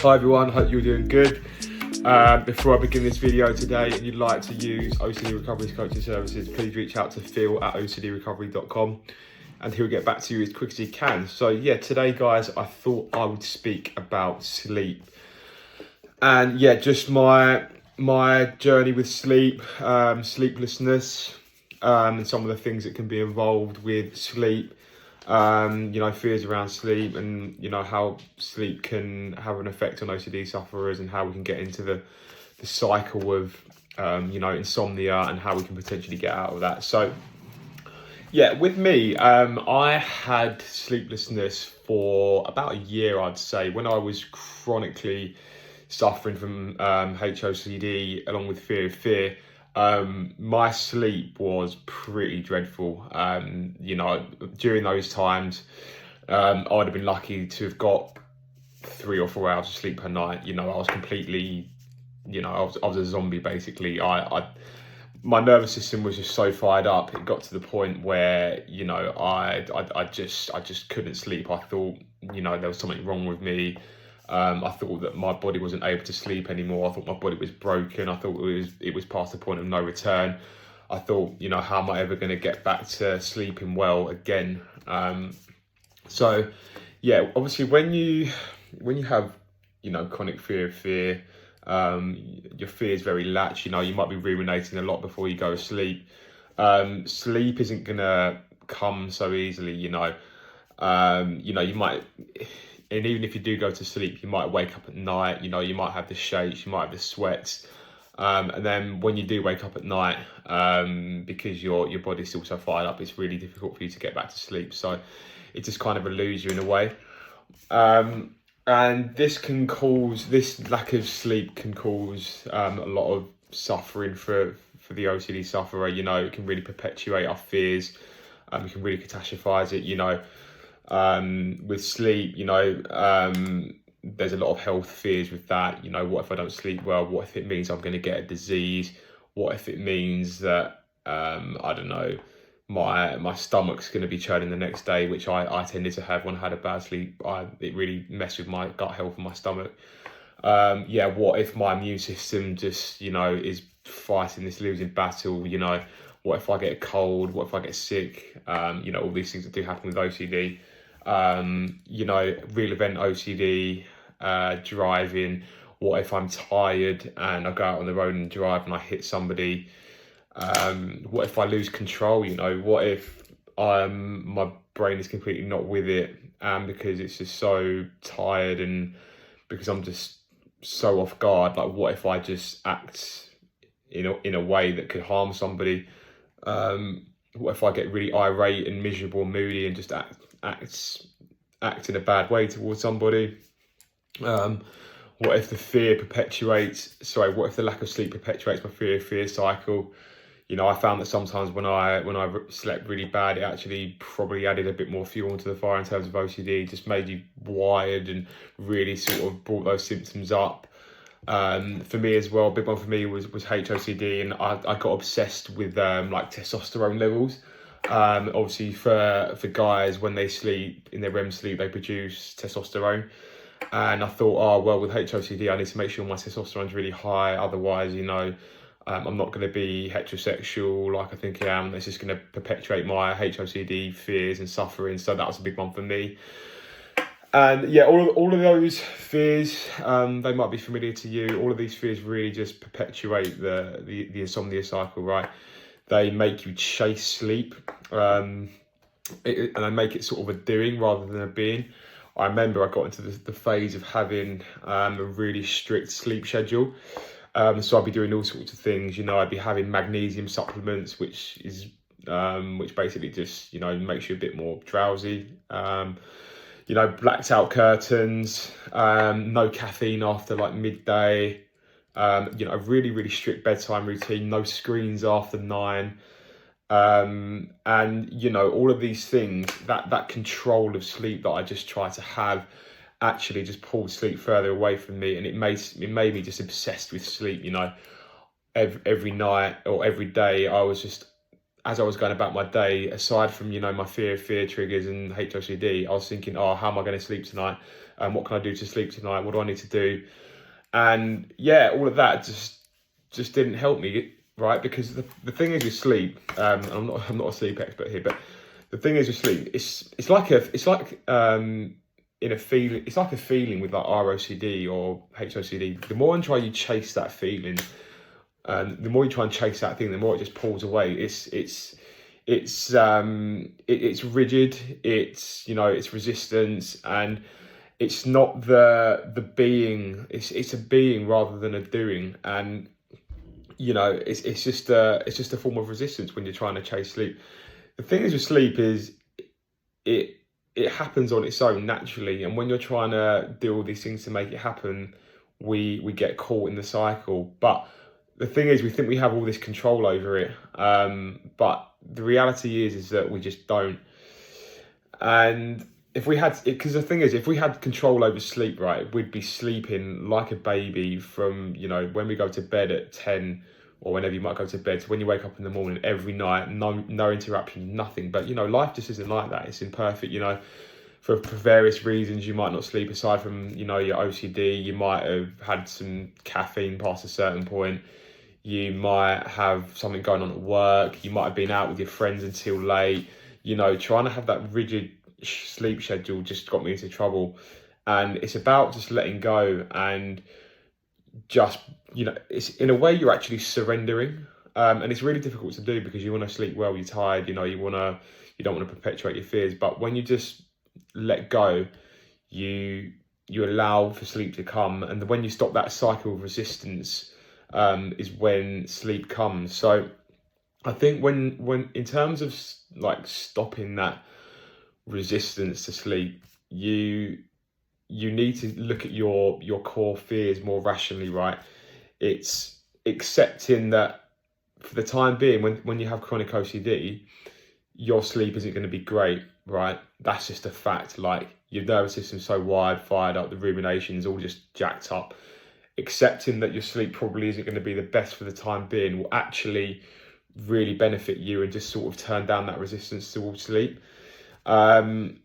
Hi everyone, hope you're doing good. Before I begin this video today and you'd like to use OCD Recovery Coaching Services, please reach out to phil@ocdrecovery.com and he'll get back to you as quick as he can. So yeah, today guys, I thought I would speak about sleep. And yeah, just my journey with sleep, sleeplessness, and some of the things that can be involved with sleep. Fears around sleep, and how sleep can have an effect on OCD sufferers, and how we can get into the cycle of insomnia and how we can potentially get out of that. So yeah, with me, I had sleeplessness for about a year, I'd say, when I was chronically suffering from HOCD along with fear of fear. My sleep was pretty dreadful. During those times, I would have been lucky to have got 3 or 4 hours of sleep per night. I was completely, I was a zombie basically. My nervous system was just so fired up. It got to the point where, I just couldn't sleep. I thought, there was something wrong with me. I thought that my body wasn't able to sleep anymore. I thought my body was broken. I thought it was past the point of no return. I thought, how am I ever going to get back to sleeping well again? So yeah, obviously when you have, chronic fear of fear, your fear is very latch. You might be ruminating a lot before you go to sleep. Sleep isn't going to come so easily, you might. And even if you do go to sleep, you might wake up at night, you might have the shakes, you might have the sweats. And then when you do wake up at night, because your body's still so fired up, it's really difficult for you to get back to sleep. So it just kind of eludes you in a way. And this lack of sleep can cause a lot of suffering for the OCD sufferer. It can really perpetuate our fears. It can really catastrophize it, with sleep, there's a lot of health fears with that. What if I don't sleep well? What if it means I'm going to get a disease? What if it means that I don't know, my stomach's going to be churning the next day, which I tended to have when I had a bad sleep. It really messed with my gut health and my stomach. What if my immune system just is fighting this losing battle? What if I get a cold? What if I get sick? All these things that do happen with OCD. Real event OCD, driving. What if I'm tired and I go out on the road and drive and I hit somebody? What if I lose control? What if my brain is completely not with it, because it's just so tired and because I'm just so off guard? Like, what if I just act in a way that could harm somebody? What if I get really irate and miserable and moody and just act in a bad way towards somebody? What if the what if the lack of sleep perpetuates my fear cycle? I found that sometimes when I slept really bad, it actually probably added a bit more fuel into the fire in terms of OCD, just made you wired and really sort of brought those symptoms up. For me as well, a big one for me was HOCD, and I got obsessed with like testosterone levels. Obviously for guys, when they sleep in their REM sleep, they produce testosterone, and I thought, oh well, with HOCD I need to make sure my testosterone's really high, otherwise I'm not going to be heterosexual like I think I am. It's just going to perpetuate my HOCD fears and suffering. So that was a big one for me. And yeah, all of those fears, they might be familiar to you. All of these fears really just perpetuate the insomnia cycle, right? They make you chase sleep, and they make it sort of a doing rather than a being. I remember I got into the phase of having a really strict sleep schedule. So I'd be doing all sorts of things. I'd be having magnesium supplements, which basically just makes you a bit more drowsy. Blacked out curtains, no caffeine after like midday, a really, really strict bedtime routine, no screens after 9. And all of these things, that control of sleep that I just try to have actually just pulled sleep further away from me, and it made me just obsessed with sleep. Every night or every day I was just as I was going about my day, aside from, my fear triggers and HOCD, I was thinking, oh, how am I going to sleep tonight? What can I do to sleep tonight? What do I need to do? And yeah, all of that just didn't help me, right? Because the thing is with sleep, I'm not a sleep expert here, but the thing is with sleep, it's like in a feeling, it's like a feeling with like ROCD or HOCD. The more you chase that feeling, the more you try and chase that thing, the more it just pulls away. It's rigid. It's resistance, and it's not the being. It's a being rather than a doing, and it's just a form of resistance when you're trying to chase sleep. The thing is with sleep is it happens on its own naturally, and when you're trying to do all these things to make it happen, we get caught in the cycle. But the thing is, we think we have all this control over it, but the reality is that we just don't. And if we had, because the thing is, if we had control over sleep, right, we'd be sleeping like a baby from, when we go to bed at 10 or whenever you might go to bed, to when you wake up in the morning every night, no interruptions, nothing. But, life just isn't like that. It's imperfect, for various reasons. You might not sleep aside from, your OCD. You might have had some caffeine past a certain point. You might have something going on at work. You might have been out with your friends until late. Trying to have that rigid sleep schedule just got me into trouble. And it's about just letting go and just, it's in a way you're actually surrendering. And it's really difficult to do because you want to sleep well, you're tired, you don't want to perpetuate your fears. But when you just let go, you allow for sleep to come. And when you stop that cycle of resistance, is when sleep comes. So I think when in terms of like stopping that resistance to sleep, you need to look at your core fears more rationally, right? It's accepting that for the time being, when you have chronic OCD, your sleep isn't going to be great, right? That's just a fact. Like, your nervous system's so wired, fired up, the ruminations all just jacked up. Accepting that your sleep probably isn't going to be the best for the time being will actually really benefit you and just sort of turn down that resistance towards sleep. And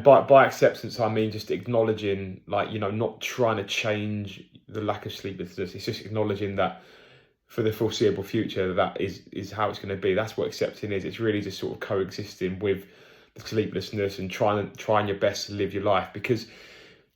by acceptance, I mean just acknowledging, like, not trying to change the lack of sleeplessness. It's just acknowledging that for the foreseeable future, that is how it's going to be. That's what accepting is. It's really just sort of coexisting with the sleeplessness and trying your best to live your life, because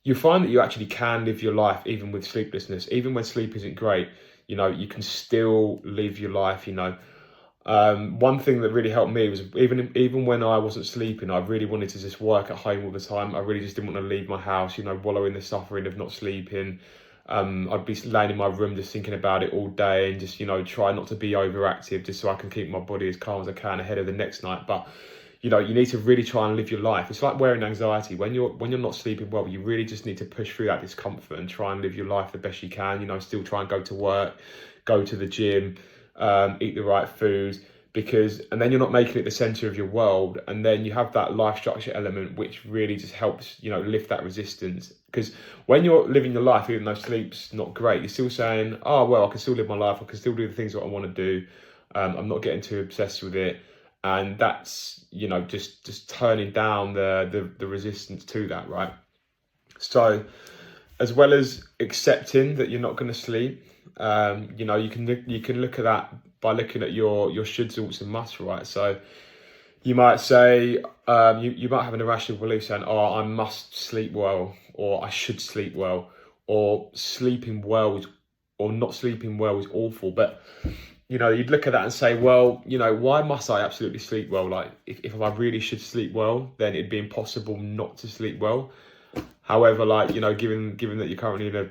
you find that you actually can live your life even with sleeplessness. Even when sleep isn't great, you can still live your life. One thing that really helped me was even when I wasn't sleeping, I really wanted to just work at home all the time. I really just didn't want to leave my house, wallow in the suffering of not sleeping. I'd be laying in my room just thinking about it all day and just, try not to be overactive just so I can keep my body as calm as I can ahead of the next night. But you need to really try and live your life. It's like wearing anxiety. When you're not sleeping well, you really just need to push through that discomfort and try and live your life the best you can. Still try and go to work, go to the gym, eat the right foods, and then you're not making it the center of your world. And then you have that life structure element, which really just helps, lift that resistance. Because when you're living your life, even though sleep's not great, you're still saying, oh, well, I can still live my life. I can still do the things that I want to do. I'm not getting too obsessed with it. And that's, just turning down the resistance to that, right? So as well as accepting that you're not going to sleep, you can look at that by looking at your shoulds, oughts and musts, right? So you might say, you might have an irrational belief saying, oh, I must sleep well, or I should sleep well, or sleeping well or not sleeping well is awful. But you'd look at that and say, well, why must I absolutely sleep well? Like, if I really should sleep well, then it'd be impossible not to sleep well. However, like, given that you're currently in a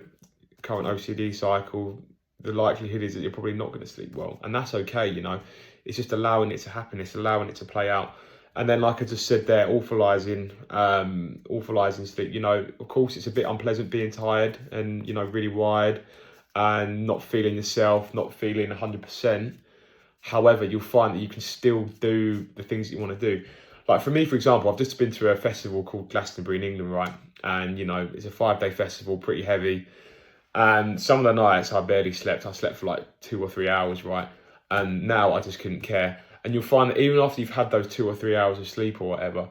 current OCD cycle, the likelihood is that you're probably not going to sleep well. And that's okay, It's just allowing it to happen. It's allowing it to play out. And then, like I just said there, awfulizing sleep. Of course, it's a bit unpleasant being tired and, really wired and not feeling yourself, not feeling 100%. However, you'll find that you can still do the things that you want to do. Like for me, for example, I've just been to a festival called Glastonbury in England, right? And, it's a 5-day festival, pretty heavy. And some of the nights I barely slept. I slept for like 2 or 3 hours, right? And now I just couldn't care. And you'll find that even after you've had those 2 or 3 hours of sleep or whatever,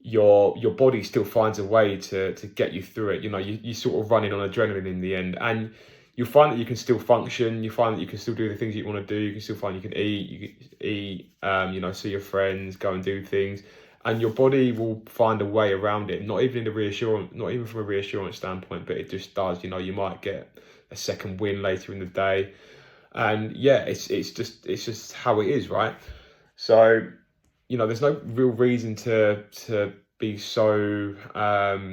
your body still finds a way to get you through it. You know, you sort of running on adrenaline in the end, and you'll find that you can still function. You find that you can still do the things you want to do. You can still find you can eat, you know, see your friends, go and do things, and your body will find a way around it. Not even from a reassurance standpoint, but it just does. You know, you might get a second win later in the day, and yeah, it's just how it is, right? So, you know, there's no real reason to be so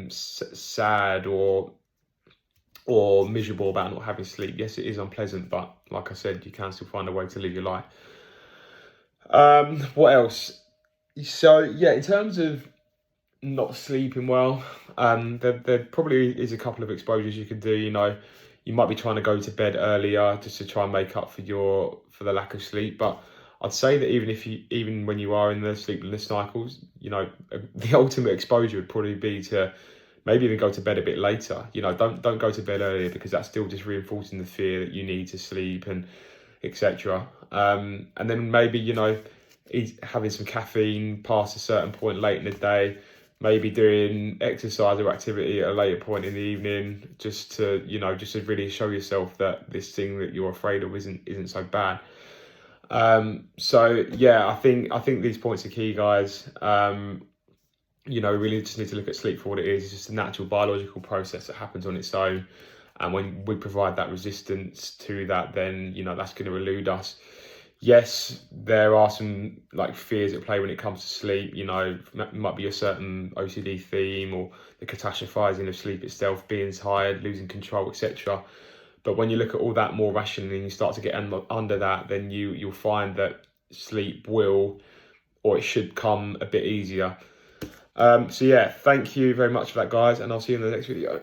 sad or miserable about not having sleep. Yes, it is unpleasant, but like I said, you can still find a way to live your life. What else? So yeah, in terms of not sleeping well, there probably is a couple of exposures you can do. You know, you might be trying to go to bed earlier just to try and make up for the lack of sleep. But I'd say that even when you are in the sleepless cycles, you know, the ultimate exposure would probably be to maybe even go to bed a bit later. You know, don't go to bed earlier, because that's still just reinforcing the fear that you need to sleep and etc. And then maybe, you know, having some caffeine past a certain point late in the day, maybe doing exercise or activity at a later point in the evening, just to really show yourself that this thing that you're afraid of isn't so bad. So yeah, I think these points are key, guys. You know, we really just need to look at sleep for what it is. It's just a natural biological process that happens on its own. And when we provide that resistance to that, then, you know, that's going to elude us. Yes, there are some like fears at play when it comes to sleep. You know, it might be a certain OCD theme, or the catastrophizing of sleep itself, being tired, losing control, etc. But when you look at all that more rationally and you start to get under that, then you'll find that sleep will, or it should come a bit easier. So yeah, thank you very much for that, guys, and I'll see you in the next video.